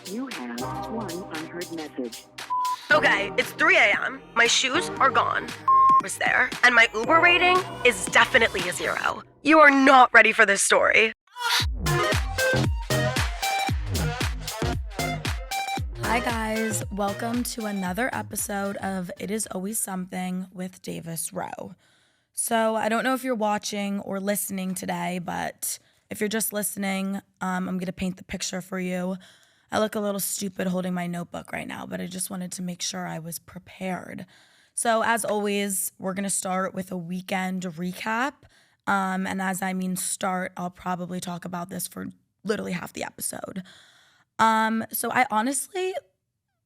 You have one unheard message. Okay, it's 3 a.m. My shoes are gone. Was there, and my Uber rating is definitely a 0. You are not ready for this story. Hi guys, welcome to another episode of It Is Always Something with Davis Rowe. So I don't know if you're watching or listening today, but if you're just listening, I'm going to paint the picture for you. I look a little stupid holding my notebook right now, but I just wanted to make sure I was prepared. So as always, we're going to start with a weekend recap. And as I mean start, I'll probably talk about this for literally half the episode. So I honestly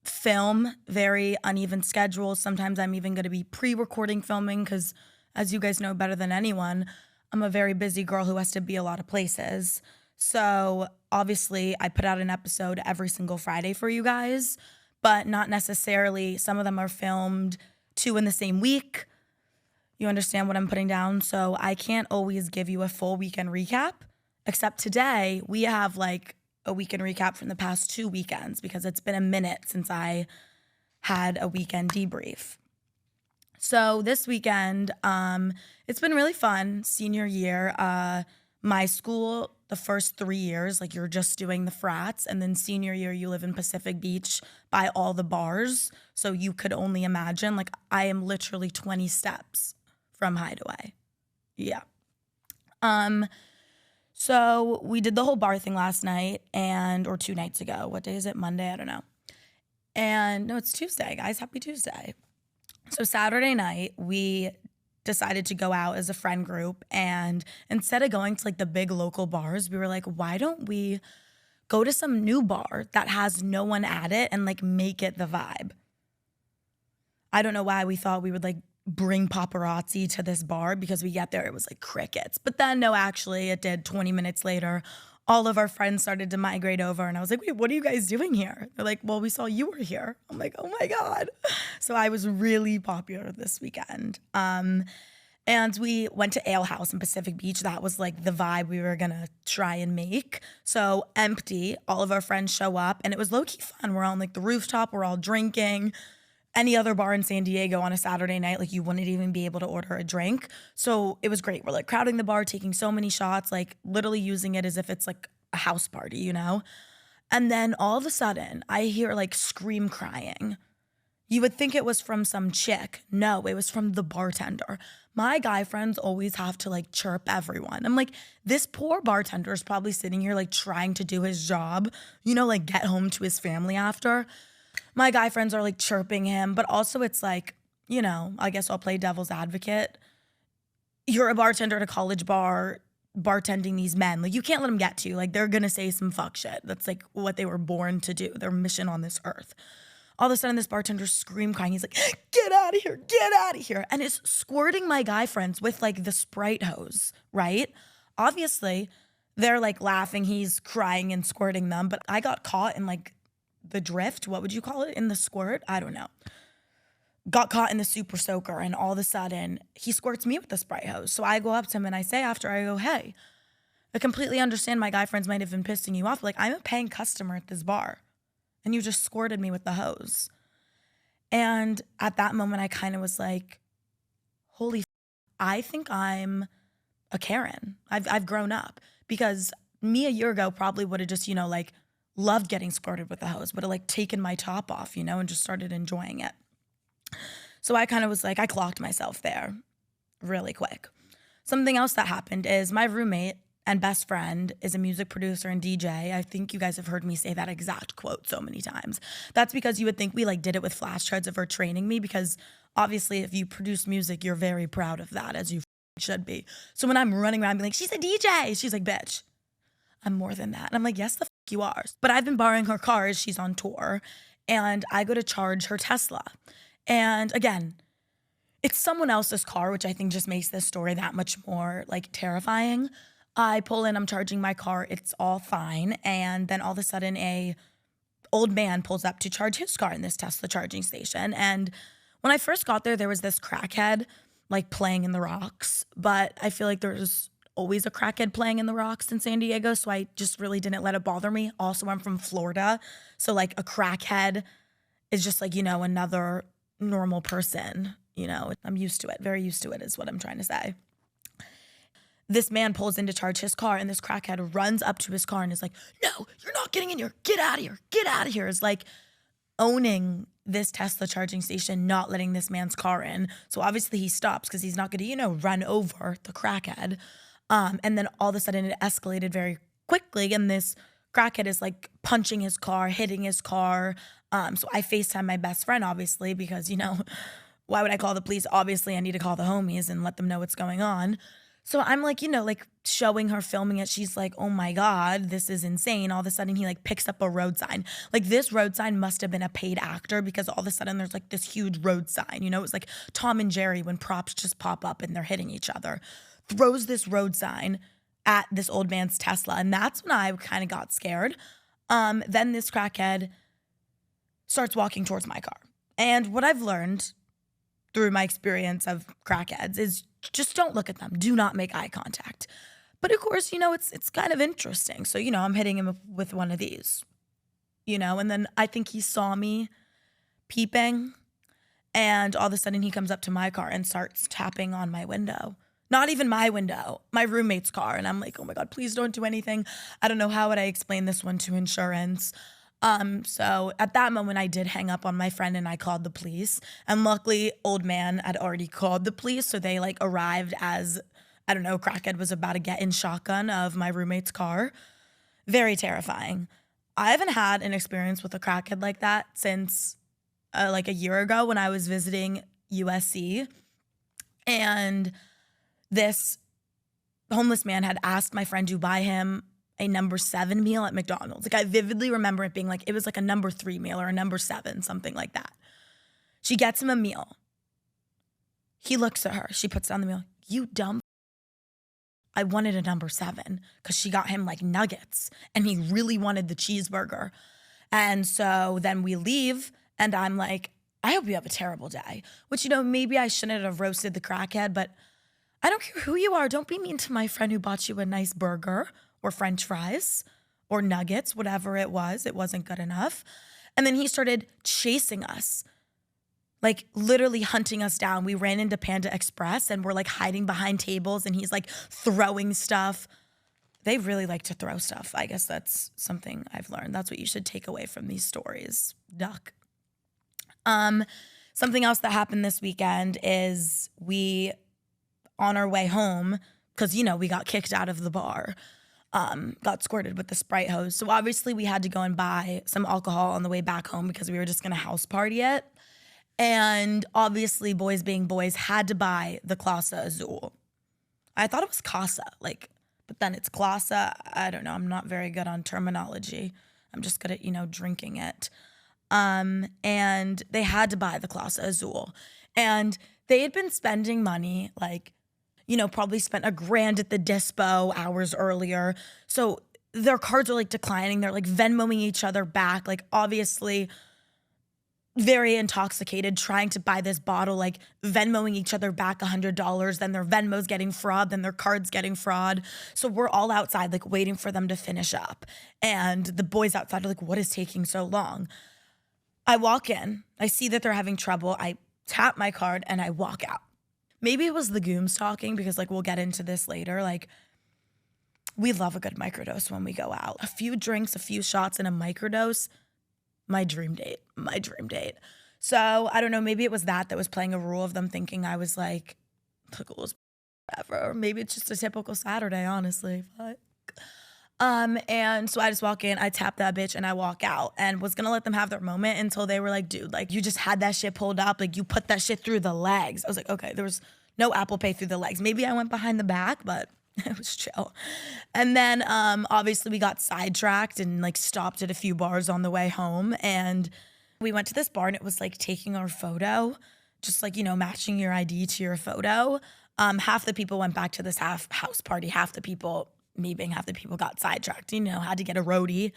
film very uneven schedules. Sometimes I'm even going to be pre-recording filming because, as you guys know better than anyone, I'm a very busy girl who has to be a lot of places. So obviously I put out an episode every single Friday for you guys, but not necessarily. Some of them are filmed 2 in the same week. You understand what I'm putting down? So I can't always give you a full weekend recap, except today we have like a weekend recap from the past 2 weekends because it's been a minute since I had a weekend debrief. So this weekend, it's been really fun. Senior year, my school, the first 3 years, like you're just doing the frats, and then senior year, you live in Pacific Beach by all the bars. So you could only imagine, like I am literally 20 steps from Hideaway. Yeah. So we did the whole bar thing last night or 2 nights ago. What day is it? Monday? I don't know. And no, it's Tuesday, guys. Happy Tuesday. So Saturday night, we decided to go out as a friend group, and instead of going to like the big local bars, we were like, why don't we go to some new bar that has no one at it and like make it the vibe? I don't know why we thought we would like bring paparazzi to this bar because we get there, it was like crickets. But then no, actually it did. 20 minutes later, all of our friends started to migrate over, and I was like, wait, what are you guys doing here? They're like, well, we saw you were here. I'm like, oh my God. So I was really popular this weekend. And we went to Ale House in Pacific Beach. That was like the vibe we were gonna try and make. So empty, all of our friends show up, and it was low-key fun. We're on like the rooftop, we're all drinking. Any other bar in San Diego on a Saturday night, like you wouldn't even be able to order a drink. So it was great. We're like crowding the bar, taking so many shots, like literally using it as if it's like a house party, you know? And then all of a sudden I hear like scream crying. You would think it was from some chick. No, it was from the bartender. My guy friends always have to like chirp everyone. I'm like, this poor bartender is probably sitting here like trying to do his job, you know, like get home to his family after. My guy friends are like chirping him, but also it's like, you know, I guess I'll play devil's advocate. You're a bartender at a college bar, bartending these men. Like you can't let them get to you. Like they're gonna say some fuck shit. That's like what they were born to do, their mission on this earth. All of a sudden this bartender scream crying. He's like, get out of here, get out of here. And is squirting my guy friends with like the Sprite hose, right? Obviously they're like laughing, he's crying and squirting them, but I got caught in like the drift, what would you call it? In the squirt? I don't know. Got caught in the super soaker, and all of a sudden he squirts me with the Sprite hose. So I go up to him and I say after, I go, hey, I completely understand my guy friends might have been pissing you off. Like, I'm a paying customer at this bar and you just squirted me with the hose. And at that moment I kind of was like, holy I think I'm a Karen. I've grown up, because me a year ago probably would have just, you know, like loved getting squirted with the hose, would have like taken my top off, you know, and just started enjoying it. So I kind of was like, I clocked myself there really quick. Something else that happened is my roommate and best friend is a music producer and DJ. I think you guys have heard me say that exact quote so many times. That's because you would think we like did it with flashcards of her training me, because obviously if you produce music, you're very proud of that, as you should be. So when I'm running around being like, she's a DJ, she's like, bitch, I'm more than that. And I'm like, yes, the you are. But I've been borrowing her car as she's on tour, and I go to charge her Tesla. And again, it's someone else's car, which I think just makes this story that much more like terrifying. I pull in, I'm charging my car, it's all fine. And then all of a sudden a old man pulls up to charge his car in this Tesla charging station. And when I first got there was this crackhead like playing in the rocks, but I feel like there's always a crackhead playing in the rocks in San Diego, so I just really didn't let it bother me. Also, I'm from Florida, so like a crackhead is just like, another normal person. I'm used to it, very used to it is what I'm trying to say. This man pulls in to charge his car, and this crackhead runs up to his car and is like, no, you're not getting in here. Get out of here. Get out of here. Is like owning this Tesla charging station, not letting this man's car in. So obviously he stops because he's not going to, run over the crackhead. And then all of a sudden it escalated very quickly, and this crackhead is like punching his car, hitting his car. So I FaceTime my best friend, obviously, because, why would I call the police? Obviously, I need to call the homies and let them know what's going on. So I'm like, like showing her, filming it. She's like, oh my God, this is insane. All of a sudden he like picks up a road sign. Like this road sign must have been a paid actor, because all of a sudden there's like this huge road sign. It was like Tom and Jerry when props just pop up and they're hitting each other. Throws this road sign at this old man's Tesla. And that's when I kind of got scared. Then this crackhead starts walking towards my car. And what I've learned through my experience of crackheads is just don't look at them. Do not make eye contact. But of course, it's kind of interesting. So, I'm hitting him with one of these, and then I think he saw me peeping, and all of a sudden he comes up to my car and starts tapping on my window. Not even my window, my roommate's car. And I'm like, oh my God, please don't do anything. I don't know how would I explain this one to insurance. So at that moment I did hang up on my friend and I called the police, and luckily old man had already called the police. So they like arrived as, I don't know, crackhead was about to get in shotgun of my roommate's car. Very terrifying. I haven't had an experience with a crackhead like that since like a year ago when I was visiting USC, and this homeless man had asked my friend to buy him a number 7 meal at McDonald's. Like I vividly remember it being like, it was like a number 3 meal or a number 7, something like that. She gets him a meal. He looks at her. She puts down the meal. You dumb. I wanted a number 7 because she got him like nuggets and he really wanted the cheeseburger. And so then we leave and I'm like, I hope you have a terrible day. Which, maybe I shouldn't have roasted the crackhead, but I don't care who you are. Don't be mean to my friend who bought you a nice burger or French fries or nuggets, whatever it was. It wasn't good enough. And then he started chasing us, like literally hunting us down. We ran into Panda Express and we're like hiding behind tables and he's like throwing stuff. They really like to throw stuff. I guess that's something I've learned. That's what you should take away from these stories. Duck. Something else that happened this weekend is we, on our way home, because, we got kicked out of the bar, got squirted with the Sprite hose. So obviously we had to go and buy some alcohol on the way back home because we were just going to house party it. And obviously, boys being boys, had to buy the Casa Azul. I thought it was Casa, but then it's Casa. I don't know. I'm not very good on terminology. I'm just good at, drinking it. And they had to buy the Casa Azul. And they had been spending money, probably spent $1,000 at the dispo hours earlier. So their cards are declining. They're Venmoing each other back. Obviously very intoxicated, trying to buy this bottle, Venmoing each other back $100. Then their Venmo's getting fraud. Then their card's getting fraud. So we're all outside, waiting for them to finish up. And the boys outside are what is taking so long? I walk in. I see that they're having trouble. I tap my card and I walk out. Maybe it was the gooms talking because we'll get into this later. We love a good microdose when we go out. A few drinks, a few shots, and a microdose. My dream date. So I don't know. Maybe it was that was playing a rule of them thinking I was the coolest ever. Or maybe it's just a typical Saturday, honestly. Fuck. And so I just walk in, I tap that bitch, and I walk out, and was gonna let them have their moment until they were like, dude, you just had that shit pulled up, you put that shit through the legs. I was like, okay, there was no Apple Pay through the legs. Maybe I went behind the back, but it was chill. And then obviously we got sidetracked and stopped at a few bars on the way home, and we went to this bar and it was taking our photo, just matching your ID to your photo. Half the people went back to this house party, half the people got sidetracked, had to get a roadie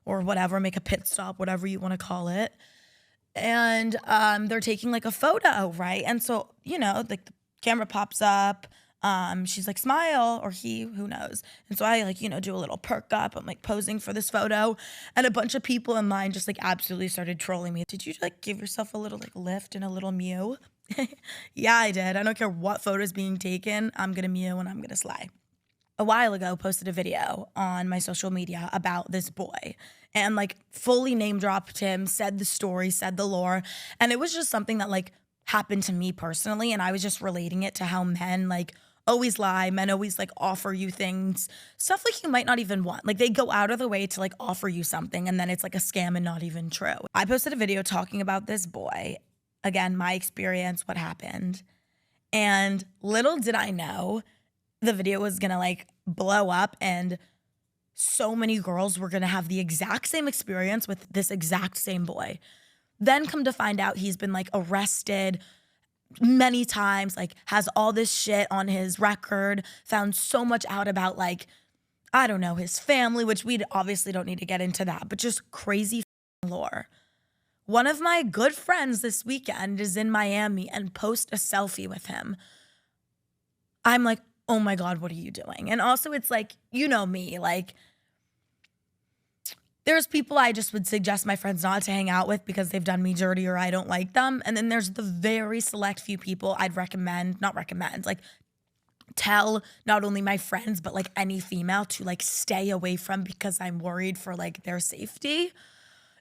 or whatever, make a pit stop, whatever you want to call it. And they're taking a photo, right? And so, the camera pops up. She's like, smile, or he, who knows. And so I like, do a little perk up. I'm like posing for this photo, and a bunch of people in line just like absolutely started trolling me. Did you like give yourself a little like lift and a little mew? Yeah, I did. I don't care what photo is being taken. I'm gonna mew and I'm gonna slay. A while ago, posted a video on my social media about this boy and like fully name dropped him, said the story, said the lore. And it was just something that like happened to me personally. And I was just relating it to how men like always lie. Men always like offer you things, stuff like you might not even want. Like they go out of the way to like offer you something and then it's like a scam and not even true. I posted a video talking about this boy. Again, my experience, what happened. And little did I know the video was gonna like blow up and so many girls were gonna have the exact same experience with this exact same boy. Then come to find out he's been like arrested many times, like has all this shit on his record, found so much out about like, I don't know, his family, which we obviously don't need to get into that, but just crazy lore. One of my good friends this weekend is in Miami and post a selfie with him. I'm like, oh my God, what are you doing? And also it's like, you know me, like there's people I just would suggest my friends not to hang out with because they've done me dirty or I don't like them. And then there's the very select few people I'd like tell not only my friends, but like any female to like stay away from because I'm worried for like their safety.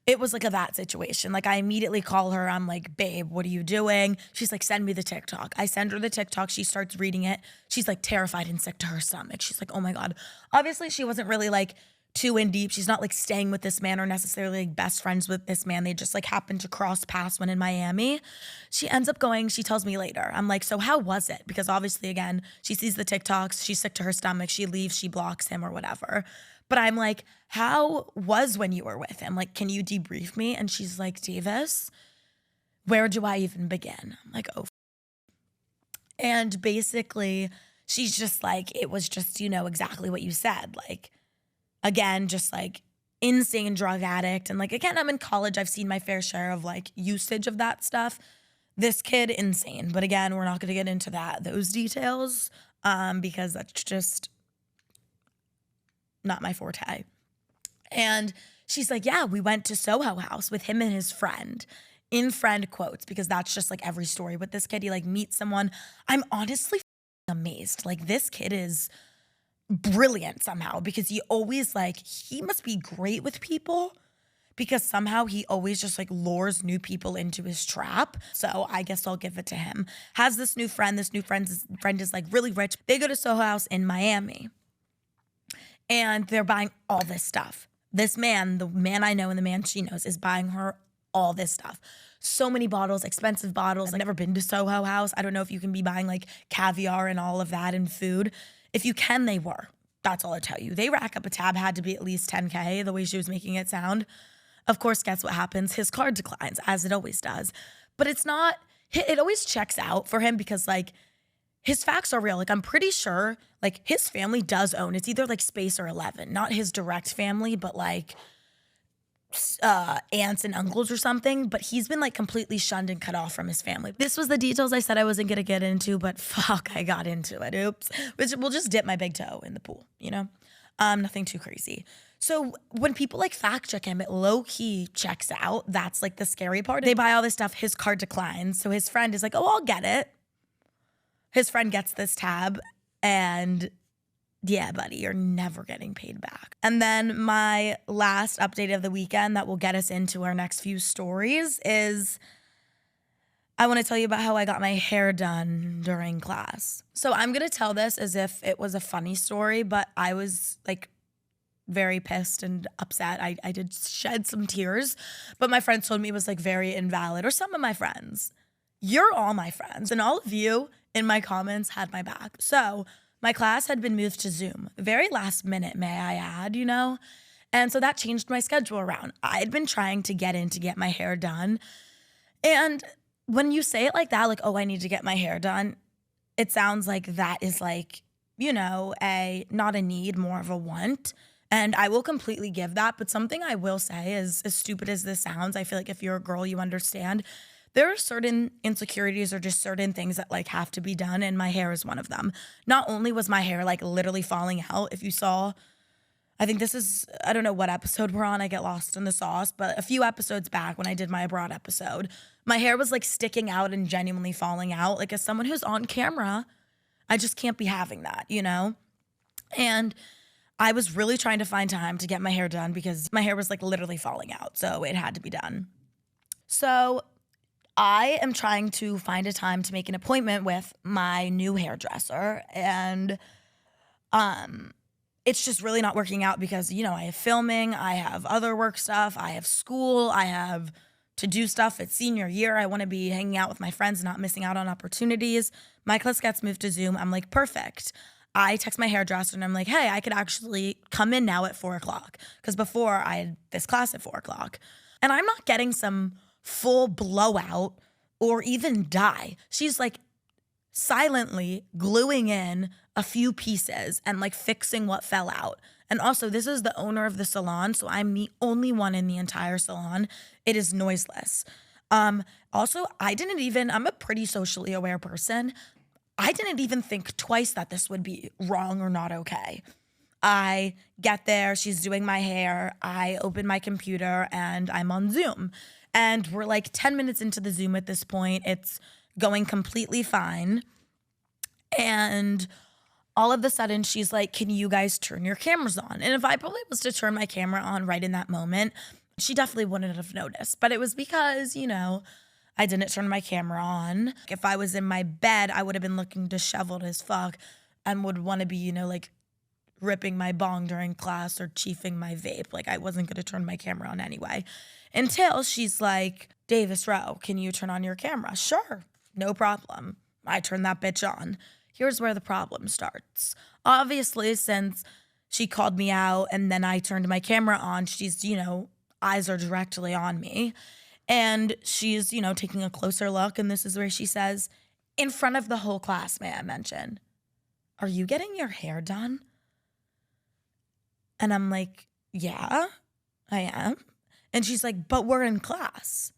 It was like a that situation. Like I immediately call her. I'm like, babe, what are you doing? She's like, send me the TikTok. I send her the TikTok. She starts reading it. She's like terrified and sick to her stomach. She's like, oh my God. Obviously she wasn't really like too in deep. She's not like staying with this man or necessarily like best friends with this man. They just like happened to cross paths when in Miami. She ends up going, she tells me later. I'm like, so how was it? Because obviously again, she sees the TikToks. She's sick to her stomach. She leaves, she blocks him or whatever. But I'm like, how was when you were with him? Like, can you debrief me? And she's like, Davis, where do I even begin? I'm like, oh. And basically, she's just like, it was just, exactly what you said. Like, again, just like insane drug addict. And like, again, I'm in college. I've seen my fair share of like usage of that stuff. This kid, insane. But again, we're not going to get into those details because that's just not my forte. And she's like, yeah, we went to Soho House with him and his friend, in friend quotes, because that's just like every story with this kid. He like meets someone. I'm honestly amazed. Like this kid is brilliant somehow because he always like, he must be great with people because somehow he always just like lures new people into his trap. So I guess I'll give it to him. Has this new friend. This new friend is like really rich. They go to Soho House in Miami. And they're buying all this stuff. This man, the man I know and the man she knows, is buying her all this stuff. So many bottles, expensive bottles. I've never been to Soho House. I don't know if you can be buying like caviar and all of that and food. If you can, they were. That's all I tell you. They rack up a tab, had to be at least 10K, the way she was making it sound. Of course, guess what happens? His card declines, as it always does. But it's not, it always checks out for him because like, his facts are real. Like, I'm pretty sure, like, his family does own. It's either, like, Space or 11. Not his direct family, but, like, aunts and uncles or something. But he's been, like, completely shunned and cut off from his family. This was the details I said I wasn't going to get into, but fuck, I got into it. Oops. Which we'll just dip my big toe in the pool, Nothing too crazy. So when people, like, fact check him, it low-key checks out. That's, like, the scary part. They buy all this stuff. His card declines. So his friend is like, oh, I'll get it. His friend gets this tab and yeah, buddy, you're never getting paid back. And then my last update of the weekend that will get us into our next few stories is I want to tell you about how I got my hair done during class. So I'm going to tell this as if it was a funny story, but I was like very pissed and upset. I did shed some tears, but my friends told me it was like very invalid, or some of my friends. You're all my friends, and all of you in my comments had my back. So my class had been moved to Zoom. Very last minute, may I add, And so that changed my schedule around. I had been trying to get in to get my hair done. And when you say it like that, like, oh, I need to get my hair done, it sounds like that is like, not a need, more of a want. And I will completely give that. But something I will say is, as stupid as this sounds, I feel like if you're a girl, you understand. there are certain insecurities or just certain things that like have to be done, and my hair is one of them. Not only was my hair like literally falling out, if you saw, I think this is, I don't know what episode we're on, I get lost in the sauce, but a few episodes back when I did my abroad episode, my hair was like sticking out and genuinely falling out. Like as someone who's on camera, I just can't be having that, you know? And I was really trying to find time to get my hair done because my hair was like literally falling out. So it had to be done. So I am trying to find a time to make an appointment with my new hairdresser. And it's just really not working out because, you know, I have filming, I have other work stuff, I have school, I have to do stuff. It's senior year. I want to be hanging out with my friends, not missing out on opportunities. My class gets moved to Zoom. I'm like, perfect. I text my hairdresser and I'm like, hey, I could actually come in now at 4 o'clock. Because before I had this class at 4 o'clock. And I'm not getting some full blowout or even dye. She's like silently gluing in a few pieces and like fixing what fell out. And also, this is the owner of the salon, so I'm the only one in the entire salon. It is noiseless. Also, I'm a pretty socially aware person. I didn't even think twice that this would be wrong or not okay. I get there, she's doing my hair, I open my computer, and I'm on Zoom. And we're like 10 minutes into the Zoom at this point. It's going completely fine. And all of a sudden, she's like, can you guys turn your cameras on? And if I probably was to turn my camera on right in that moment, she definitely wouldn't have noticed. But it was because, you know, I didn't turn my camera on. If I was in my bed, I would have been looking disheveled as fuck and would want to be, you know, like ripping my bong during class or chiefing my vape. Like I wasn't going to turn my camera on anyway. Until she's like, Davis Rowe, can you turn on your camera? Sure, no problem. I turn that bitch on. Here's where the problem starts. Obviously, since she called me out and then I turned my camera on, she's, you know, eyes are directly on me. And she's, you know, taking a closer look. And this is where she says, in front of the whole class, may I mention, are you getting your hair done? And I'm like, yeah, I am. And she's like, but we're in class.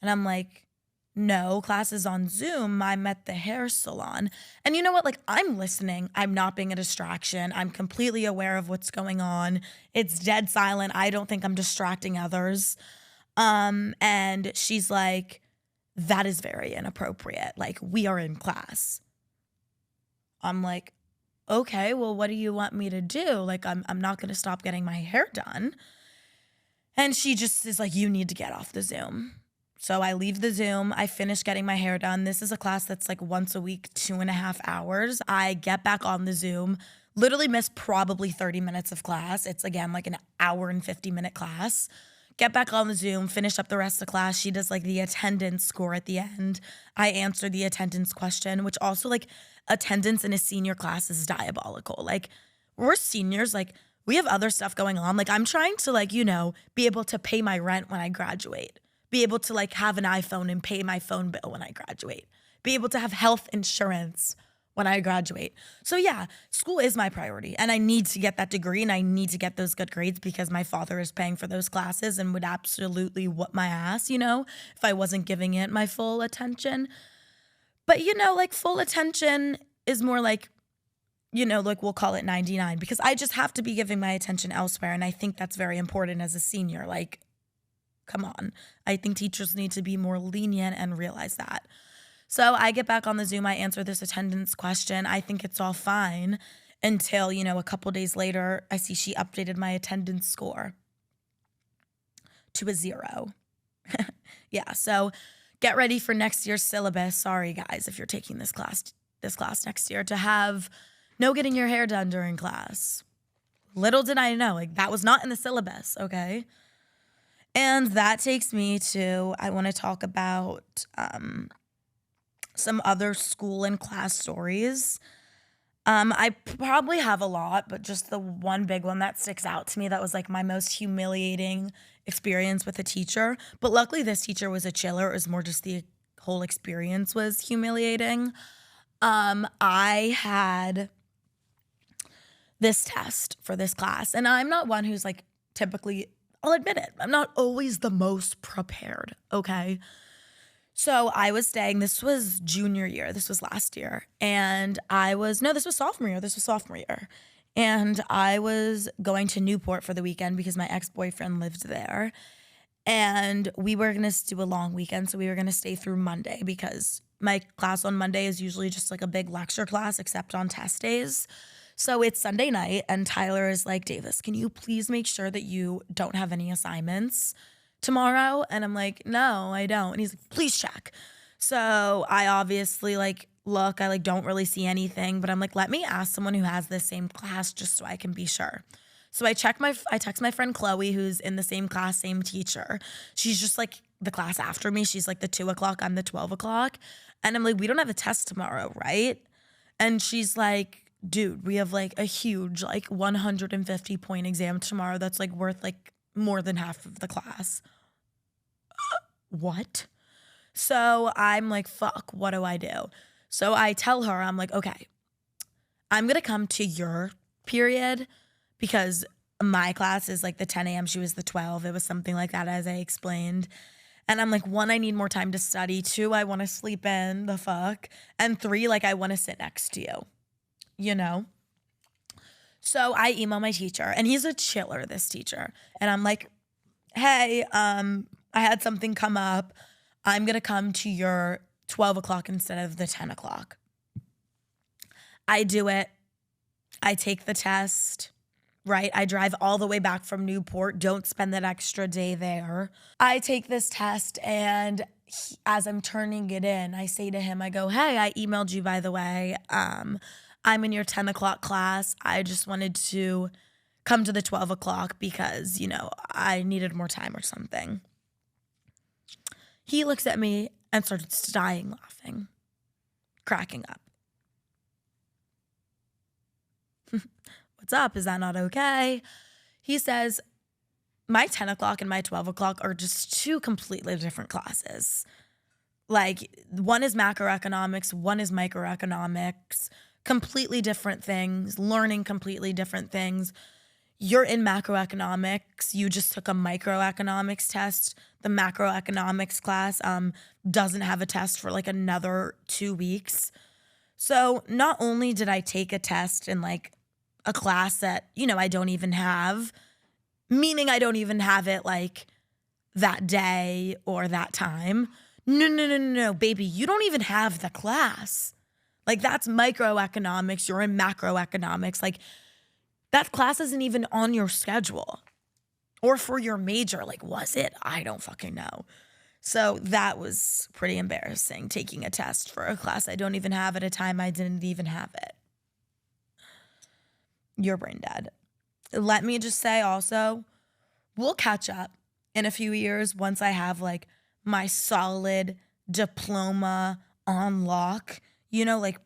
And I'm like, no, class is on Zoom. I'm at the hair salon. And you know what? Like, I'm listening. I'm not being a distraction. I'm completely aware of what's going on. It's dead silent. I don't think I'm distracting others. And she's like, that is very inappropriate. Like, we are in class. I'm like, okay, well, what do you want me to do? Like, I'm not going to stop getting my hair done. And she just is like, you need to get off the Zoom. So I leave the Zoom. I finish getting my hair done. This is a class that's like once a week, 2.5 hours. I get back on the Zoom, literally miss probably 30 minutes of class. It's again like an hour and 50-minute class. Get back on the Zoom, finish up the rest of the class. She does like the attendance score at the end. I answer the attendance question, which also like attendance in a senior class is diabolical. Like we're seniors, like we have other stuff going on. Like I'm trying to like, you know, be able to pay my rent when I graduate. Be able to like have an iPhone and pay my phone bill when I graduate. Be able to have health insurance when I graduate. So yeah, school is my priority and I need to get that degree and I need to get those good grades because my father is paying for those classes and would absolutely whoop my ass, you know, if I wasn't giving it my full attention. But you know, like full attention is more like, you know, like we'll call it 99 because I just have to be giving my attention elsewhere. And I think that's very important as a senior. Like, come on. I think teachers need to be more lenient and realize that. So I get back on the Zoom. I answer this attendance question. I think it's all fine until, you know, a couple days later, I see she updated my attendance score to a 0. Yeah, so get ready for next year's syllabus. Sorry, guys, if you're taking this class next year, to have no getting your hair done during class. Little did I know, like that was not in the syllabus, okay? And that takes me to, I want to talk about some other school and class stories. I probably have a lot, but just the one big one that sticks out to me that was like my most humiliating experience with a teacher. But luckily this teacher was a chiller. It was more just the whole experience was humiliating. I had this test for this class, and I'm not one who's like typically, I'll admit it, I'm not always the most prepared, okay? So I was staying, this was junior year, this was last year. And this was sophomore year. And I was going to Newport for the weekend because my ex-boyfriend lived there. And we were going to do a long weekend. So we were going to stay through Monday because my class on Monday is usually just like a big lecture class, except on test days. So it's Sunday night and Tyler is like, Davis, can you please make sure that you don't have any assignments tomorrow? And I'm like, no, I don't. And he's like, please check. So I obviously look, I don't really see anything, but I'm like, let me ask someone who has the same class just so I can be sure. So I text my friend Chloe, who's in the same class, same teacher. She's just like the class after me. She's like the 2 o'clock, I'm the 12 o'clock. And I'm like, we don't have a test tomorrow, right? And she's like, dude, we have like a huge 150 point exam tomorrow that's worth more than half of the class. What? So I'm like, fuck, what do I do? So I tell her, I'm like, okay, I'm going to come to your period because my class is the 10 a.m. She was the 12. It was something like that, as I explained. And I'm like, 1, I need more time to study. 2, I want to sleep in, the fuck. And 3, I want to sit next to you, you know? So I email my teacher, and he's a chiller, this teacher. And I'm like, hey, I had something come up. I'm going to come to your 12 o'clock instead of the 10 o'clock. I do it. I take the test, right? I drive all the way back from Newport. Don't spend that extra day there. I take this test, and as I'm turning it in, I say to him, I go, hey, I emailed you, by the way. I'm in your 10 o'clock class. I just wanted to come to the 12 o'clock because, I needed more time or something. He looks at me and starts dying laughing, cracking up. What's up? Is that not okay? He says, my 10 o'clock and my 12 o'clock are just 2 completely different classes. One is macroeconomics, one is microeconomics, completely different things, learning completely different things. You're in macroeconomics. You just took a microeconomics test. The macroeconomics class doesn't have a test for another 2 weeks. So not only did I take a test in a class that, I don't even have, meaning I don't even have it that day or that time. No, baby, you don't even have the class. That's microeconomics. You're in macroeconomics. That class isn't even on your schedule or for your major. Was it? I don't fucking know. So that was pretty embarrassing, taking a test for a class I don't even have at a time I didn't even have it. You're brain dead. Let me just say also, we'll catch up in a few years once I have my solid diploma on lock,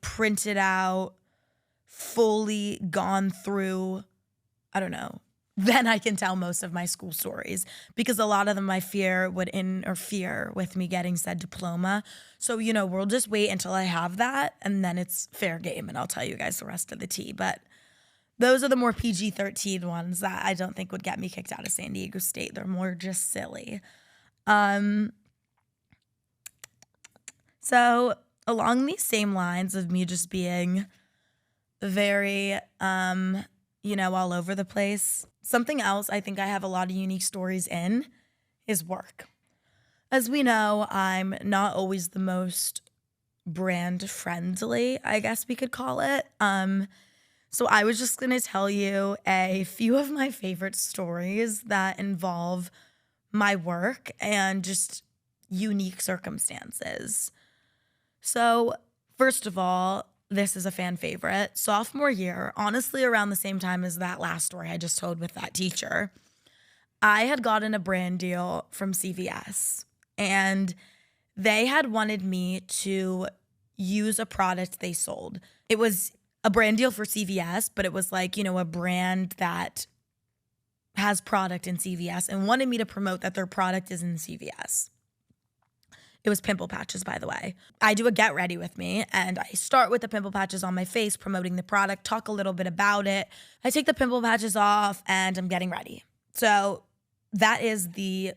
printed out, fully gone through, I don't know. Then I can tell most of my school stories because a lot of them I fear would interfere with me getting said diploma. So, we'll just wait until I have that and then it's fair game and I'll tell you guys the rest of the tea. But those are the more PG-13 ones that I don't think would get me kicked out of San Diego State. They're more just silly. So along these same lines of me just being very, all over the place, something else I think I have a lot of unique stories in is work. As we know, I'm not always the most brand friendly, I guess we could call it. So I was just going to tell you a few of my favorite stories that involve my work and just unique circumstances. So first of all, this is a fan favorite. Sophomore year, honestly around the same time as that last story I just told with that teacher, I had gotten a brand deal from CVS and they had wanted me to use a product they sold. It was a brand deal for CVS, but it was a brand that has product in CVS and wanted me to promote that their product is in CVS. It was pimple patches, by the way. I do a get ready with me and I start with the pimple patches on my face, promoting the product, talk a little bit about it. I take the pimple patches off and I'm getting ready. So that is the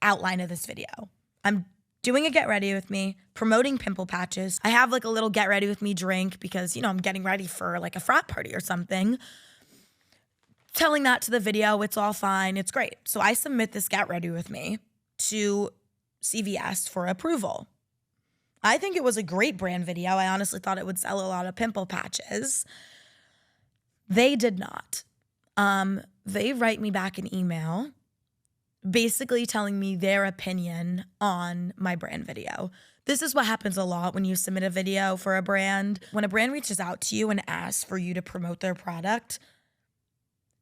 outline of this video. I'm doing a get ready with me, promoting pimple patches. I have like a little get ready with me drink because, I'm getting ready for like a frat party or something. Telling that to the video, it's all fine, it's great. So I submit this get ready with me to CVS for approval. I think it was a great brand video. I honestly thought it would sell a lot of pimple patches. They did not. They write me back an email basically telling me their opinion on my brand video. This is what happens a lot when you submit a video for a brand. When a brand reaches out to you and asks for you to promote their product,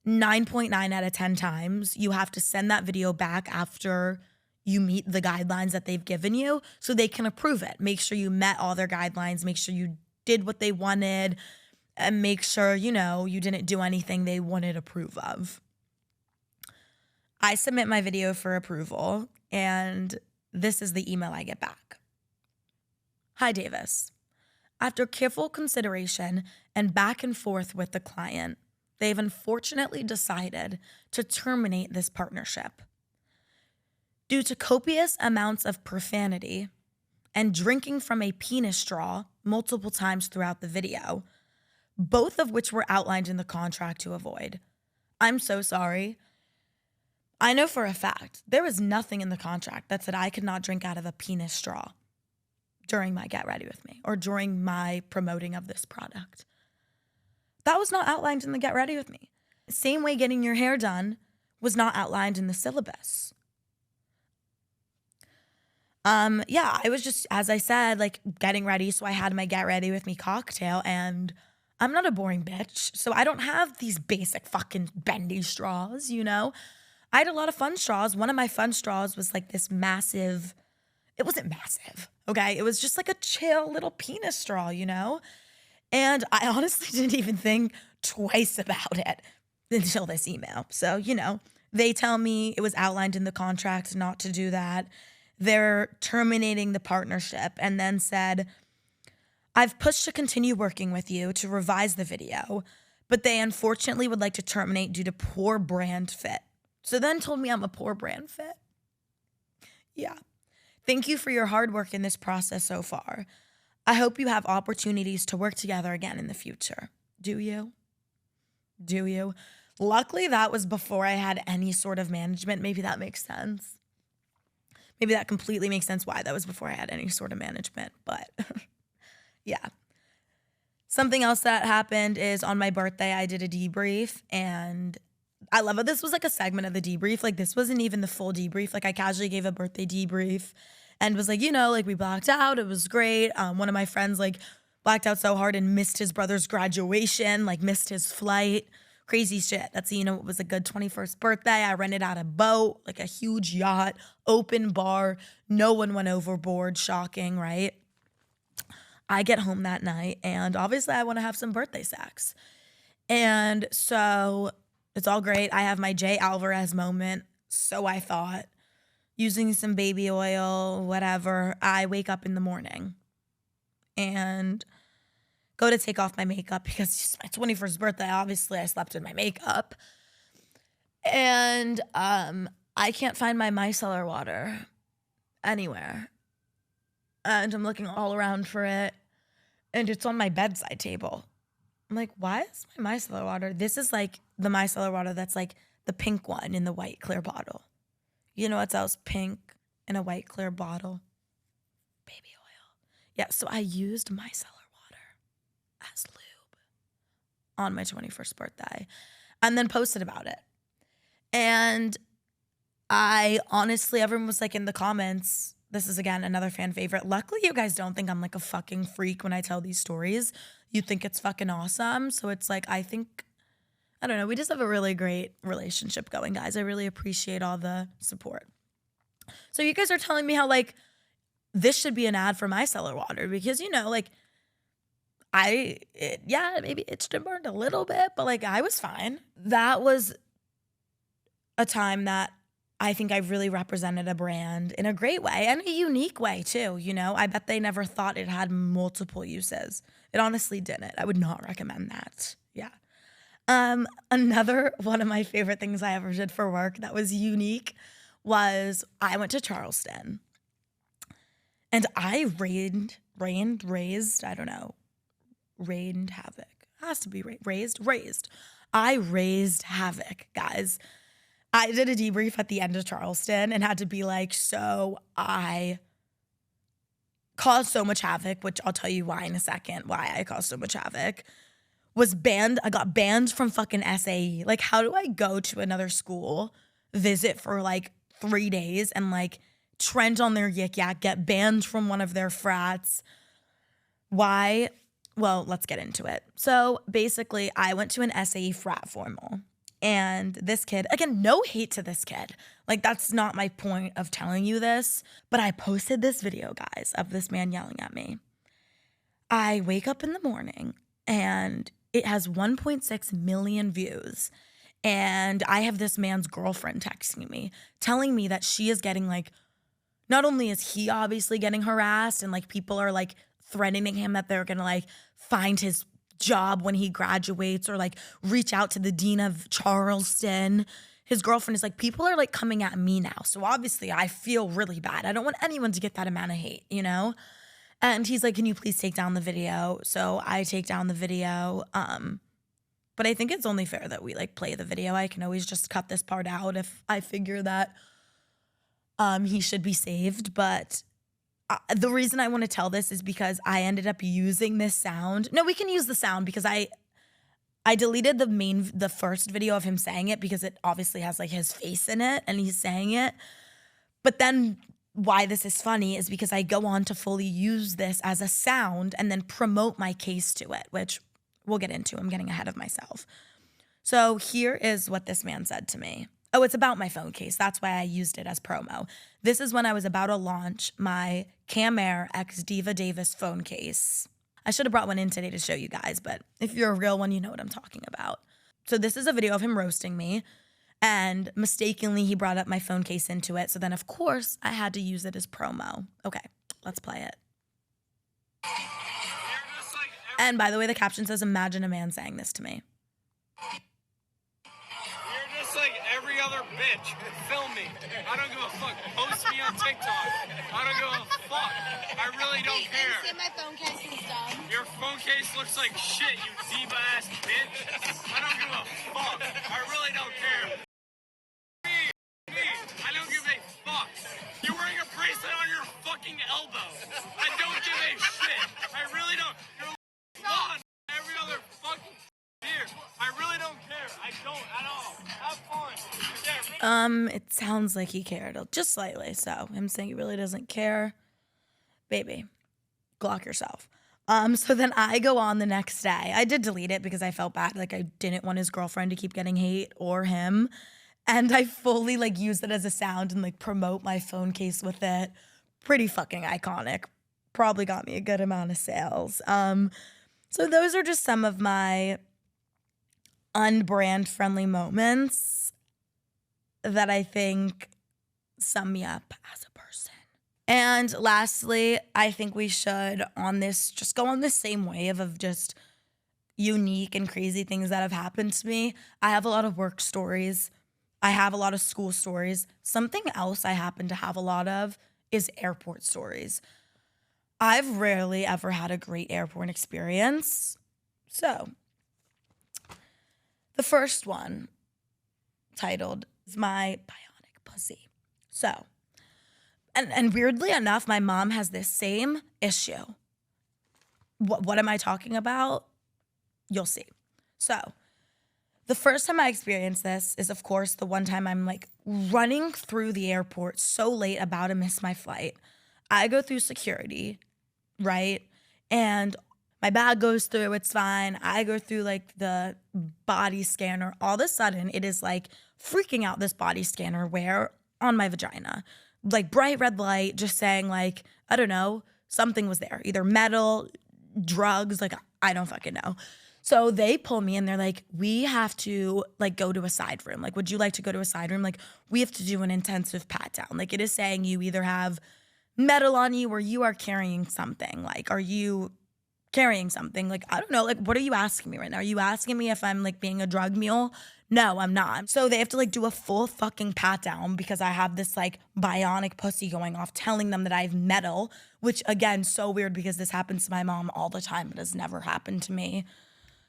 9.9 out of 10 times, you have to send that video back after you meet the guidelines that they've given you so they can approve it. Make sure you met all their guidelines, make sure you did what they wanted, and make sure, you didn't do anything they wouldn't approve of. I submit my video for approval, and this is the email I get back. Hi, Davis. After careful consideration and back and forth with the client, they've unfortunately decided to terminate this partnership. Due to copious amounts of profanity and drinking from a penis straw multiple times throughout the video, both of which were outlined in the contract to avoid. I'm so sorry. I know for a fact there was nothing in the contract that said I could not drink out of a penis straw during my get ready with me or during my promoting of this product. That was not outlined in the get ready with me. Same way getting your hair done was not outlined in the syllabus. I was just, as I said, like getting ready. So I had my get ready with me cocktail, and I'm not a boring bitch. So I don't have these basic fucking bendy straws, I had a lot of fun straws. One of my fun straws was like this massive, it wasn't massive, okay? It was just like a chill little penis straw, And I honestly didn't even think twice about it until this email. So, they tell me it was outlined in the contract not to do that. They're terminating the partnership and then said, I've pushed to continue working with you to revise the video, but they unfortunately would like to terminate due to poor brand fit. So then told me I'm a poor brand fit. Yeah. Thank you for your hard work in this process so far. I hope you have opportunities to work together again in the future. Do you? Do you? Luckily, that was before I had any sort of management. Maybe that makes sense. Maybe that completely makes sense why that was before I had any sort of management. But yeah. Something else that happened is on my birthday, I did a debrief, and I love it. This was like a segment of the debrief. Like, this wasn't even the full debrief. Like, I casually gave a birthday debrief and was like, we blacked out. It was great. One of my friends, blacked out so hard and missed his brother's graduation, missed his flight. Crazy shit. That's, it was a good 21st birthday. I rented out a boat, like a huge yacht, open bar. No one went overboard. Shocking, right? I get home that night, and obviously I want to have some birthday sex. And so it's all great. I have my Jay Alvarez moment, so I thought, using some baby oil, whatever. I wake up in the morning and go to take off my makeup because it's my 21st birthday. Obviously, I slept in my makeup. And I can't find my micellar water anywhere. And I'm looking all around for it, and it's on my bedside table. I'm like, why is my micellar water? This is like the micellar water that's like the pink one in the white clear bottle. You know what else? Pink in a white clear bottle. Baby oil. Yeah, so I used micellar water as lube on my 21st birthday and then posted about it. And I honestly, everyone was like in the comments, this is again another fan favorite. Luckily, you guys don't think I'm like a fucking freak when I tell these stories. You think it's fucking awesome. So it's like, I don't know, we just have a really great relationship going, guys. I really appreciate all the support. So you guys are telling me how this should be an ad for micellar water because, maybe it should have burned a little bit, but I was fine. That was a time that I think I really represented a brand in a great way and a unique way too. I bet they never thought it had multiple uses. It honestly didn't. I would not recommend that. Yeah. Another one of my favorite things I ever did for work that was unique was I went to Charleston. And I raised, I don't know, rained havoc. Has to be raised. I raised havoc, guys. I did a debrief at the end of Charleston and had to be like, so I caused so much havoc, which I'll tell you why in a second, why I caused so much havoc. Was banned. I got banned from fucking SAE. Like, how do I go to another school, visit for like 3 days and like trend on their yik yak, get banned from one of their frats? Why? Well, let's get into it. So basically, I went to an SAE frat formal. And this kid, again, no hate to this kid. Like, that's not my point of telling you this. But I posted this video, guys, of this man yelling at me. I wake up in the morning and it has 1.6 million views. And I have this man's girlfriend texting me, telling me that she is getting like, not only is he obviously getting harassed and like people are like threatening him that they're gonna like find his job when he graduates or like reach out to the dean of Charleston. His girlfriend is like, people are like coming at me now. So obviously I feel really bad. I don't want anyone to get that amount of hate, you know? And he's like, can you please take down the video? So I take down the video. But I think it's only fair that we like play the video. I can always just cut this part out if I figure that he should be saved. But the reason I want to tell this is because I ended up using this sound. No, we can use the sound because I deleted the first video of him saying it because it obviously has like his face in it and he's saying it. But then why this is funny is because I go on to fully use this as a sound and then promote my case to it, which we'll get into. I'm getting ahead of myself. So here is what this man said to me. Oh, it's about my phone case. That's why I used it as promo. This is when I was about to launch my Camair X Diva Davis phone case. I should have brought one in today to show you guys, but if you're a real one, you know what I'm talking about. So this is a video of him roasting me, and mistakenly he brought up my phone case into it. So then, of course, I had to use it as promo. Okay, let's play it. And by the way, the caption says, imagine a man saying this to me. Like every other bitch, film me. I don't give a fuck. Post me on TikTok. I don't give a fuck. I really don't care. And my phone case is dumb. Your phone case looks like shit, you diva ass bitch. I don't give a fuck. I really don't care. Me. I don't give a fuck. You're wearing a bracelet on your fucking elbow. I don't give a shit. I really don't. You're on every other fucking here. I really don't care. I don't at all. Have fun. It sounds like he cared just slightly. So him saying he really doesn't care, baby, Glock yourself. So then I go on the next day. I did delete it because I felt bad. Like I didn't want his girlfriend to keep getting hate or him. And I fully like used it as a sound and like promote my phone case with it. Pretty fucking iconic. Probably got me a good amount of sales. So those are just some of my unbrand friendly moments that I think sum me up as a person. And lastly, I think we should on this just go on the same wave of just unique and crazy things that have happened to me. I have a lot of work stories. I have a lot of school stories. Something else I happen to have a lot of is airport stories. I've rarely ever had a great airport experience. So the first one, titled, is my Bionic pussy. So, and weirdly enough, my mom has this same issue. What am I talking about? You'll see. So, the first time I experienced this is, of course, the one time I'm like running through the airport so late, about to miss my flight. I go through security, right? And my bag goes through, it's fine. I go through like the body scanner. All of a sudden, it is like freaking out, this body scanner where on my vagina. Like bright red light, just saying like, I don't know, something was there. Either metal, drugs, like I don't fucking know. So they pull me and they're like, we have to like go to a side room. Like, would you like to go to a side room? Like, we have to do an intensive pat down. Like, it is saying you either have metal on you or you are carrying something. Like, are you carrying something. Like, I don't know, like, what are you asking me right now? Are you asking me if I'm like being a drug mule? No, I'm not. So they have to like do a full fucking pat down because I have this like bionic pussy going off telling them that I have metal, which again, so weird because this happens to my mom all the time. It has never happened to me.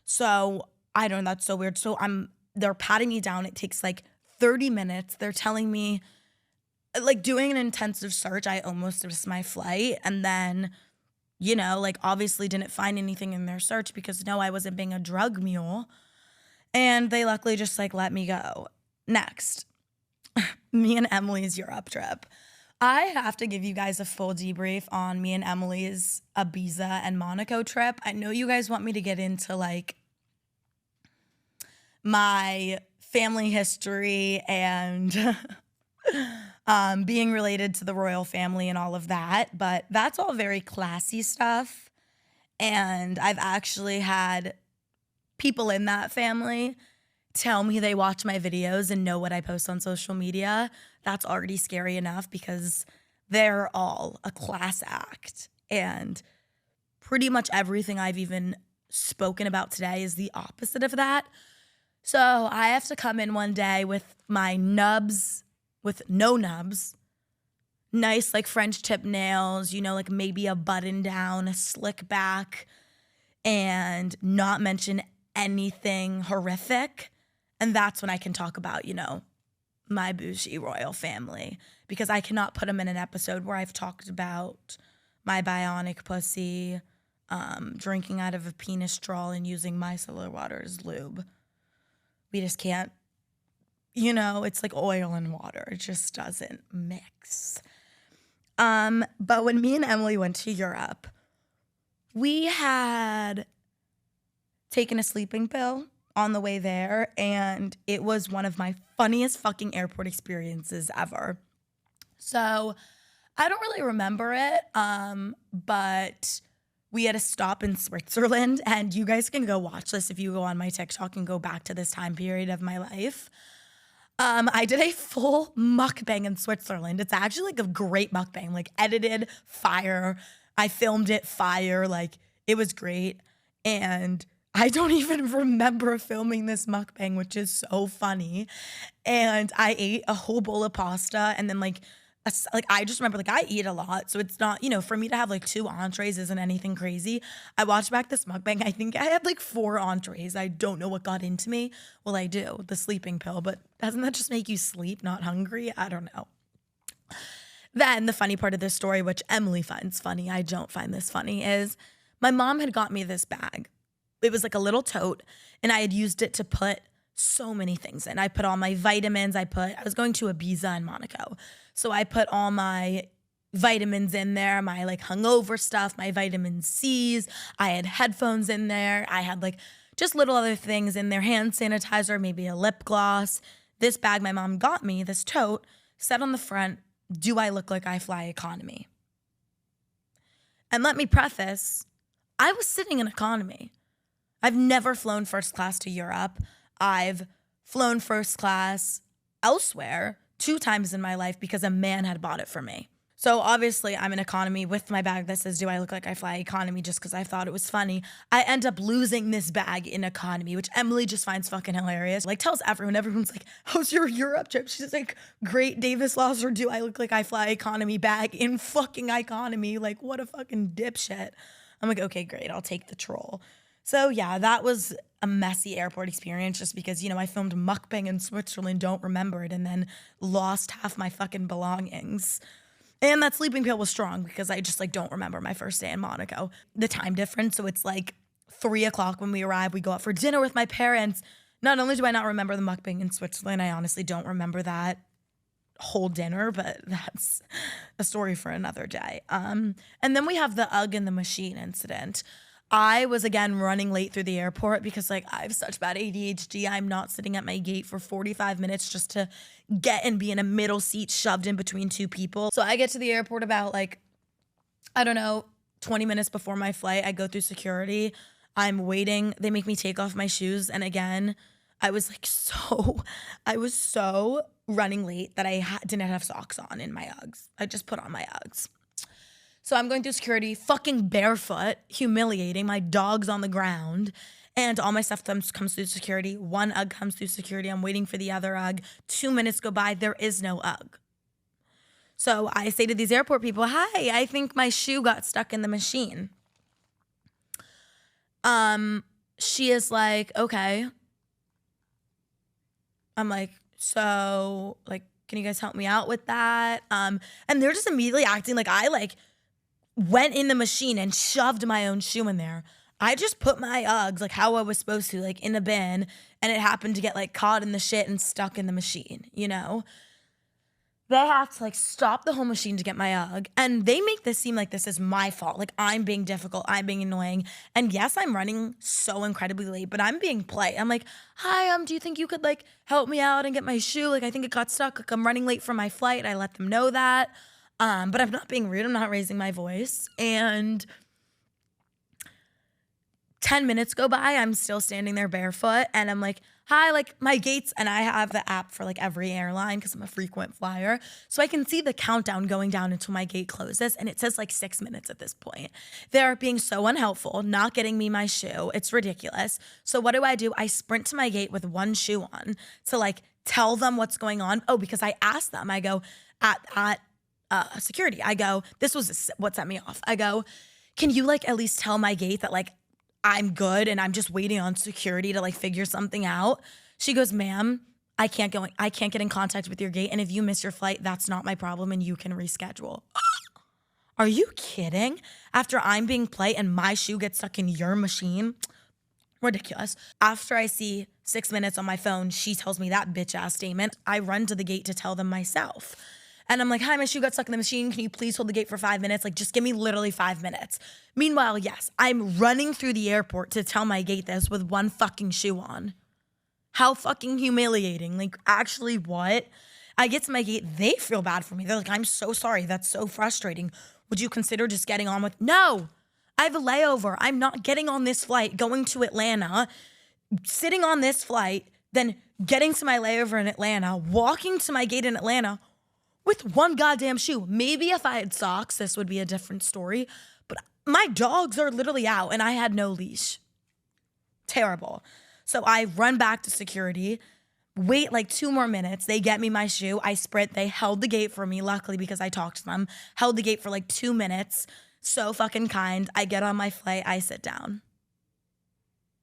So I don't know, that's so weird. So they're patting me down. It takes like 30 minutes. They're telling me, like, doing an intensive search. I almost missed my flight. And then, you know, like, obviously didn't find anything in their search because no, I wasn't being a drug mule. And they luckily just like let me go. Next, me and Emily's Europe trip. I have to give you guys a full debrief on me and Emily's Ibiza and Monaco trip. I know you guys want me to get into like my family history and being related to the royal family and all of that, but that's all very classy stuff. And I've actually had people in that family tell me they watch my videos and know what I post on social media. That's already scary enough because they're all a class act. And pretty much everything I've even spoken about today is the opposite of that. So I have to come in one day with my nubs, with no nubs, nice like French tip nails, you know, like maybe a button down, a slick back, and not mention anything horrific. And that's when I can talk about, you know, my bougie royal family, because I cannot put them in an episode where I've talked about my bionic pussy, drinking out of a penis straw and using micellar water as lube. We just can't, you know, it's like oil and water. It just doesn't mix. But when me and Emily went to Europe, we had taken a sleeping pill on the way there, and it was one of my funniest fucking airport experiences ever. So I don't really remember it, but we had a stop in Switzerland, and you guys can go watch this if you go on my TikTok and go back to this time period of my life. I did a full mukbang in Switzerland. It's actually like a great mukbang, like edited fire. I filmed it fire, like it was great. And I don't even remember filming this mukbang, which is so funny. And I ate a whole bowl of pasta, and then like I just remember, like, I eat a lot, so it's not, you know, for me to have like 2 entrees isn't anything crazy. I watched back this mukbang. I think I had like 4 entrees. I don't know what got into me. Well, I do, the sleeping pill, but doesn't that just make you sleep, not hungry? I don't know. Then the funny part of this story, which Emily finds funny, I don't find this funny, is my mom had got me this bag. It was like a little tote, and I had used it to put so many things in. I put all my vitamins. I was going to Ibiza and Monaco. So I put all my vitamins in there, my like hungover stuff, my vitamin C's. I had headphones in there. I had like just little other things in there, hand sanitizer, maybe a lip gloss. This bag my mom got me, this tote, said on the front, "Do I look like I fly economy?" And let me preface, I was sitting in economy. I've never flown first class to Europe. I've flown first class elsewhere 2 times in my life because a man had bought it for me. So obviously I'm in economy with my bag that says, "Do I look like I fly economy?" just because I thought it was funny. I end up losing this bag in economy, which Emily just finds fucking hilarious. Like, tells everyone. Everyone's like, "How's your Europe trip?" She's like, "Great, Davis lost her 'Do I look like I fly economy' bag in fucking economy." Like, what a fucking dipshit. I'm like, okay, great. I'll take the troll. So yeah, that was a messy airport experience just because, you know, I filmed mukbang in Switzerland, don't remember it, and then lost half my fucking belongings. And that sleeping pill was strong because I just like don't remember my first day in Monaco. The time difference, so it's like 3:00 when we arrive. We go out for dinner with my parents. Not only do I not remember the mukbang in Switzerland, I honestly don't remember that whole dinner, but that's a story for another day. And then we have the UGG in the machine incident. I was again running late through the airport because like I have such bad ADHD. I'm not sitting at my gate for 45 minutes just to get and be in a middle seat shoved in between 2 people. So I get to the airport about like, I don't know, 20 minutes before my flight. I go through security. I'm waiting. They make me take off my shoes. And again, I was so running late that I didn't have socks on in my Uggs. I just put on my Uggs. So I'm going through security, fucking barefoot, humiliating. My dog's on the ground. And all my stuff comes through security. One UGG comes through security. I'm waiting for the other UGG. 2 minutes go by. There is no UGG. So I say to these airport people, hi, I think my shoe got stuck in the machine. She is like, okay. I'm like, so, like, can you guys help me out with that? And they're just immediately acting like I, like, went in the machine and shoved my own shoe in there. I just put my Uggs, like how I was supposed to, like in a bin, and it happened to get like caught in the shit and stuck in the machine, you know? They have to like stop the whole machine to get my Ugg, and they make this seem like this is my fault. Like I'm being difficult, I'm being annoying. And yes, I'm running so incredibly late, but I'm being polite. I'm like, hi, do you think you could like help me out and get my shoe? Like I think it got stuck, like I'm running late for my flight. I let them know that. But I'm not being rude, I'm not raising my voice. And 10 minutes go by, I'm still standing there barefoot, and I'm like, hi, like my gates, and I have the app for like every airline because I'm a frequent flyer. So I can see the countdown going down until my gate closes, and it says like 6 minutes at this point. They're being so unhelpful, not getting me my shoe. It's ridiculous. So what do? I sprint to my gate with one shoe on to like tell them what's going on. Oh, because I asked them, I go, at security, I go, this was what set me off. I go, can you like at least tell my gate that like I'm good and I'm just waiting on security to like figure something out? She goes, ma'am, I can't get in contact with your gate, and if you miss your flight, that's not my problem and you can reschedule. Are you kidding? After I'm being polite and my shoe gets stuck in your machine? Ridiculous. After I see 6 minutes on my phone, she tells me that bitch ass statement. I run to the gate to tell them myself. And I'm like, hi, my shoe got stuck in the machine. Can you please hold the gate for 5 minutes? Like, just give me literally 5 minutes. Meanwhile, yes, I'm running through the airport to tell my gate this with one fucking shoe on. How fucking humiliating. Like, actually, what? I get to my gate. They feel bad for me. They're like, I'm so sorry. That's so frustrating. Would you consider just getting on with? No, I have a layover. I'm not getting on this flight, going to Atlanta, sitting on this flight, then getting to my layover in Atlanta, walking to my gate in Atlanta, with one goddamn shoe. Maybe if I had socks, this would be a different story. But my dogs are literally out and I had no leash. Terrible. So I run back to security, wait like 2 more minutes. They get me my shoe. I sprint. They held the gate for me, luckily, because I talked to them. Held the gate for like 2 minutes. So fucking kind. I get on my flight. I sit down.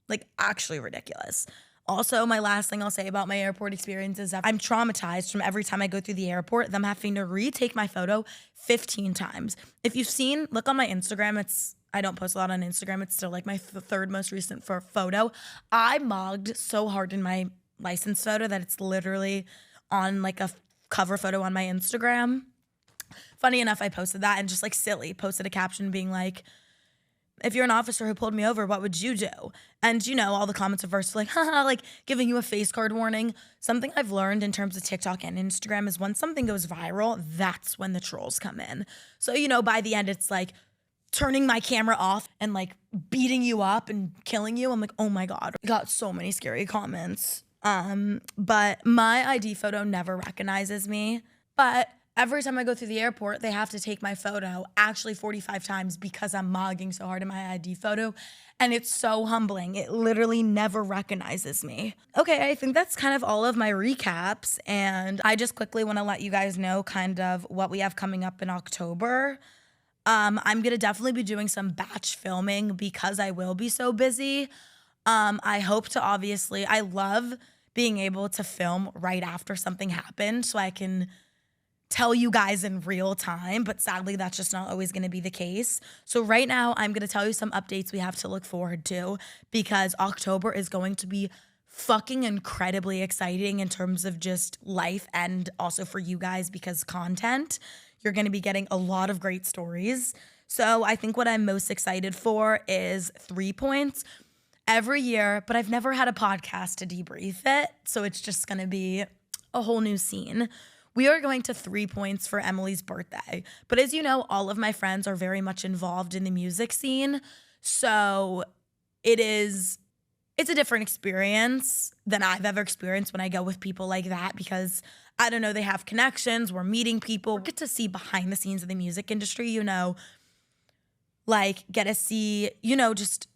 Like, actually ridiculous. Also, my last thing I'll say about my airport experience is that I'm traumatized from every time I go through the airport, them having to retake my photo 15 times. If you've seen, look on my Instagram, I don't post a lot on Instagram. It's still like my third most recent photo. I mogged so hard in my license photo that it's literally on like a cover photo on my Instagram. Funny enough, I posted that and just like silly, posted a caption being like, if you're an officer who pulled me over, what would you do? And you know, all the comments are first like, haha, like giving you a face card warning. Something I've learned in terms of TikTok and Instagram is when something goes viral, that's when the trolls come in. So, you know, by the end, it's like turning my camera off and like beating you up and killing you. I'm like, oh my God. I got so many scary comments. But my ID photo never recognizes me. But every time I go through the airport, they have to take my photo, actually 45 times, because I'm mogging so hard in my ID photo. And it's so humbling. It literally never recognizes me. Okay, I think that's kind of all of my recaps. And I just quickly want to let you guys know kind of what we have coming up in October. I'm going to definitely be doing some batch filming because I will be so busy. I hope to I love being able to film right after something happened so I can tell you guys in real time, but sadly that's just not always going to be the case. So right now I'm going to tell you some updates we have to look forward to because October is going to be fucking incredibly exciting in terms of just life and also for you guys because content. You're going to be getting a lot of great stories. So I think what I'm most excited for is 3 points every year, but I've never had a podcast to debrief it. So it's just going to be a whole new scene. We are going to 3 points for Emily's birthday. But as you know, all of my friends are very much involved in the music scene. So it's a different experience than I've ever experienced when I go with people like that because, I don't know, they have connections, we're meeting people, we get to see behind the scenes of the music industry, you know. like get to see, you know, just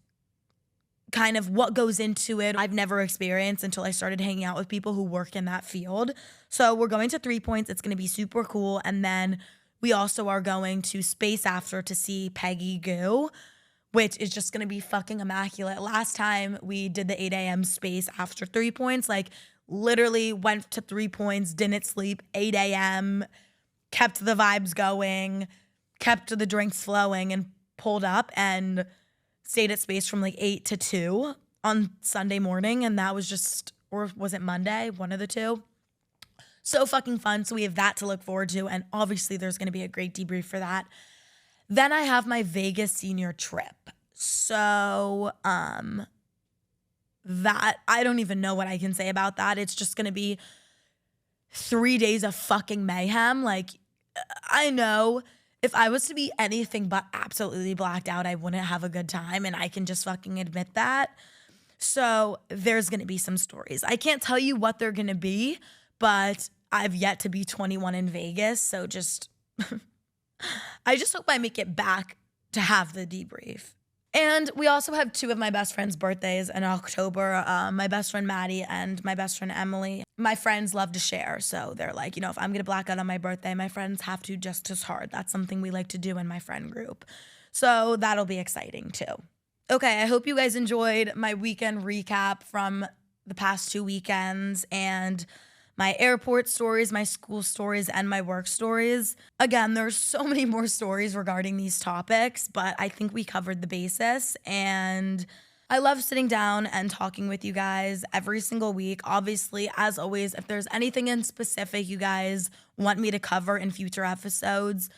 kind of what goes into it. I've never experienced until I started hanging out with people who work in that field. So we're going to 3 Points. It's going to be super cool. And then we also are going to Space After to see Peggy Goo, which is just going to be fucking immaculate. Last time we did the 8 a.m. Space After 3 Points, like literally went to 3 Points, didn't sleep, 8 a.m., kept the vibes going, kept the drinks flowing, and pulled up and stayed at Space from like 8 to 2 on Sunday morning. And that was just, or was it Monday? One of the two. So fucking fun. So we have that to look forward to. And obviously there's going to be a great debrief for that. Then I have my Vegas senior trip. So, that, I don't even know what I can say about that. It's just going to be 3 days of fucking mayhem. Like, I know if I was to be anything but absolutely blacked out, I wouldn't have a good time, and I can just fucking admit that. So there's going to be some stories. I can't tell you what they're going to be, but I've yet to be 21 in Vegas, so just I just hope I make it back to have the debrief. And we also have two of my best friends' birthdays in October, my best friend Maddie and my best friend Emily. My friends love to share, so they're like, you know, if I'm going to black out on my birthday, my friends have to just as hard. That's something we like to do in my friend group. So that'll be exciting too. Okay, I hope you guys enjoyed my weekend recap from the past 2 weekends and my airport stories, my school stories, and my work stories. Again, there's so many more stories regarding these topics, but I think we covered the basis. And I love sitting down and talking with you guys every single week. Obviously, as always, if there's anything in specific you guys want me to cover in future episodes,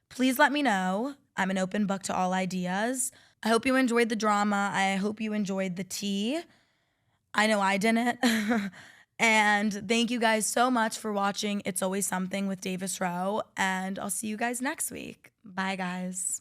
please let me know. I'm an open book to all ideas. I hope you enjoyed the drama. I hope you enjoyed the tea. I know I didn't. And thank you guys so much for watching It's Always Something with Davis Rowe. And I'll see you guys next week. Bye, guys.